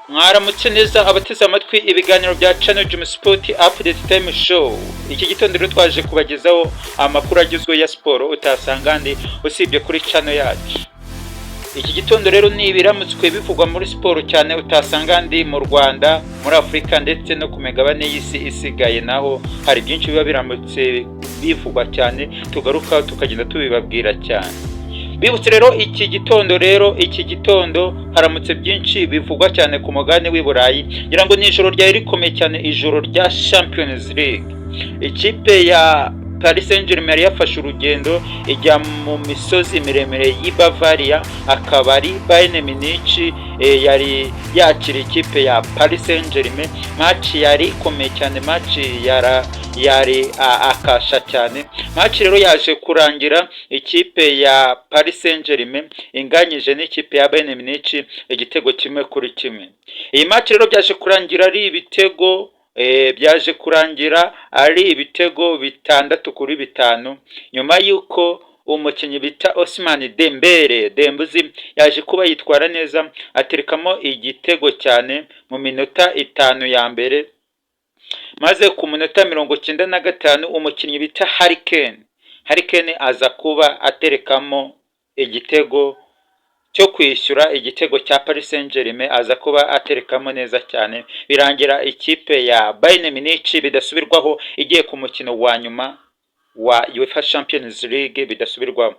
Mwaramutse neza abateze amatwi ibiganiro bya Channel Jim Sport Update Time Show. Iki gitondo rero twaje kubagezaho amakuru agezweho ya siporo utasanga andi usibye kuri channel yacu. Iki gitondo rero ni ibiramutswe bivugwa muri siporo cyane utasanga andi mu Rwanda, muri Afurika ndetse no ku migabane y'isi isigaye, naho hari byinshi biba biramutse bivugwa cyane tugaruka tukagenda tubibabwira cyane. Bibutse rero iki gitondo haramutse byinshi bivugwa cyane ku mugabane w'i Burayi, ngira ngo ni ijoro ryari rikomeye cyane, ijoro rya Champions League. Ikipe ya Paris Saint-Germain yari yafashe urugendo ijya mu misozi miremire y'i Bavaria, akaba ari Bayern Munich yari yakira ikipe ya Paris Saint-Germain. Match yari ikomeye cyane, match yari akasha cyane. Match rero yaje kurangira ikipe ya Paris Saint-Germain inganyije n'ikipe ya Bayern Munich igitego kimwe kuri kimwe. Iyi match rero byaje kurangira ari ibitego ibitego 6-5 nyuma yuko umukinnyi bita Ousmane Dembele yaje kuba yitwara neza, aterekamo igitego cyane mu minota 5 ya mbere, maze ku minota 95 umukinnyi bita Harry Kane aza kuba aterekamo igitego cyo kwishyura igitego cya Paris Saint-Germain, aza kuba aterekamo neza cyane, birangira ikipe ya Bayern Munich bidasubirwaho igiye ku mukino wa nyuma wa UEFA Champions League bidasubirwaho.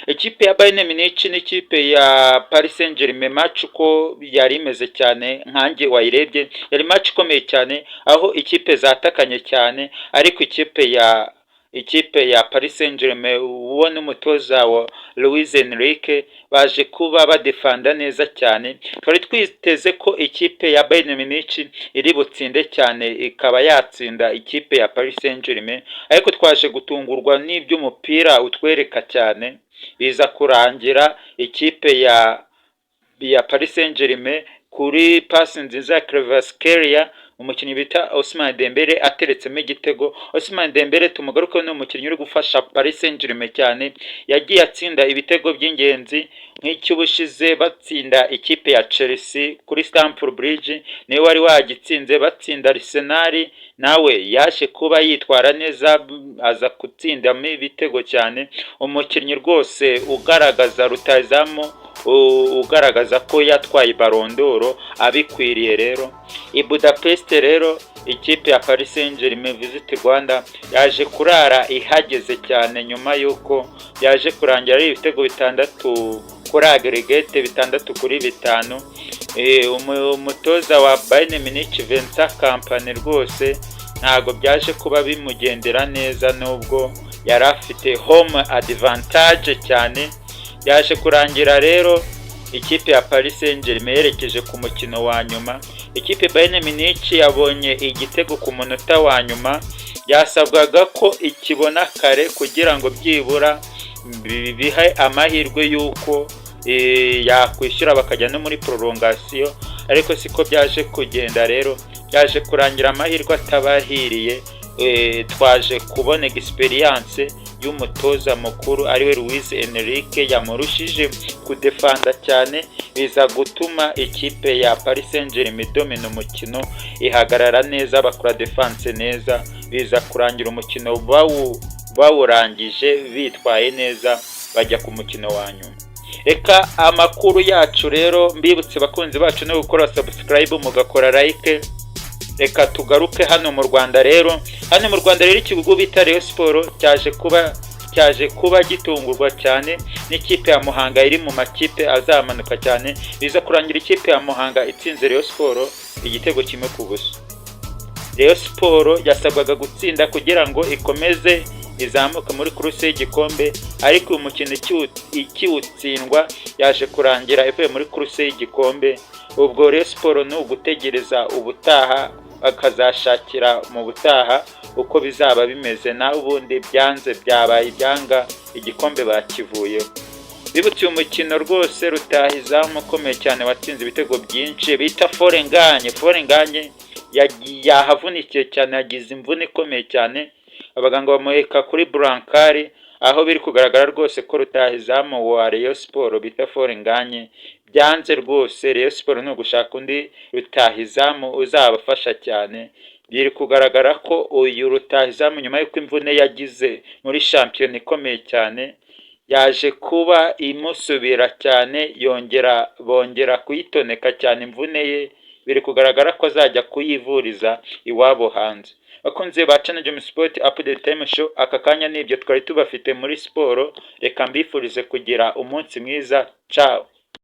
Ikipe ya Bayern Munich n'ikipe ya Paris Saint-Germain match uko yari imeze cyane, nkange wayirebye yari match ikomeye cyane, aho ikipe zatakanye cyane, ariko ikipe ya Paris Saint-Germain ubona umutoza wa Luis Enrique baje kuba badefanda neza cyane. Twari twiteze ko ikipe ya Bayern Munich iri butsinde cyane, ikaba yatsinda ikipe ya Paris Saint-Germain, ariko twaje gutungurwa n'iby'umupira utwereka cyane, biza kurangira ikipe ya Paris Saint-Germain kuri pasi nziza ya Kvaratskhelia umukinnyi bita Ousmane Dembele ateretsemo igitego. Ousmane Dembele tumugaruka ni umukinnyi uri gufasha Paris Saint-Germain cyane, yagiye atsinda ibitego by'ingenzi nk'icy'ubushize batsinda ikipe ya Chelsea kuri Stamford Bridge, niwe wari wagitsinze. Batsinda Arsenal nawe yaje kuba yitwara neza, aza gutsindamo ibitego cyane. Umukinnyi rwose ugaragaza rutazamu, ugaragaza ko yatwaye Ballon d'Or abikwiriye. Rero i Budapest rero ikipe ya Paris Saint-Germain Visit Rwanda yaje kurara ihageze cyane, nyuma yuko yaje kurangira ari ibitego 6 kuri aggregate 6-5. Umutoza wa Bayern Munich Vincent Kompany rwose ntago byaje kuba bimugendera neza, nubwo yari afite home advantage cyane. Yaje kurangira rero ikipe ya Paris Saint-Germain yerekeje ku mukino wa nyuma. Ikipe Bayern Munich yabonye igitego ku munota wa nyuma, yasabwaga ko ikibona kare kugira ngo byibura bihe amahirwe yuko yakwishyura bakajya no muri prolongation, ariko siko byaje kugenda. Rero byaje kurangira amahirwe atabahiriye. Twaje kubona experience y'umutoza mukuru ariwe Luis Enrique yamurushije kudefanda cyane, biza gutuma ikipe ya Paris Saint-Germain domina umukino, ihagarara neza, bakora defense neza, biza kurangira umukino bawurangije bitwaye neza, bajya ku mukino wa nyuma. Reka amakuru yacu rero mbibutse bakunzi bacu no gukora subscribe mugakora like. Reka tugaruke hano mu Rwanda rero. Hano mu Rwanda rero ikibugo bita Rayon Sport cyaje kuba gitungurwa cyane n'ikipe ya Muhanga iri mu makipe azamanuka cyane, biza kurangira ikipe ya Muhanga itsinze Rayon Sport igitego kimwe ku busa. Rayon Sport yasabwaga gutsinda kugira ngo ikomeze izamuka muri kuruse y'igikombe, ariko umukino ikiwutsindwa yaje kurangira ivuye muri kuruse y'igikombe. Ubwo Rayon Sport ni ugutegereza ubutaha, akazashakira mu butaha uko bizaba bimeze, naho ubundi byanze byabaye ibyanga igikombe bakivuyeho. Bibutse umukino rwose rutahizamu ukomeye cyane watsinze ibitego byinshi bita Forenganye yahavunikiye cyane, yagize imvune ikomeye cyane, abaganga bamuheka kuri Brancard aho biri kugaragara rwose ko rutahizamu wa Rayon Sport bita Nganye byanze rwose. Rayon Sport ni ugushaka undi rutahizamu uzabafasha cyane. Biri kugaragara ko uyu rutahizamu nyuma y'uko imvune yagize muri shampiyona ikomeye cyane yaje kuba imusubira cyane, bongera kuyitoneka cyane imvune ye. Biri kugaragara ko azajya kuyivuriza iwabo hanze. Bakunze ba Channel Jimmy Sport Update Time Show, aka kanya nibyo twari tubafite muri siporo. Reka mbifurize kugira umunsi mwiza. Ciao.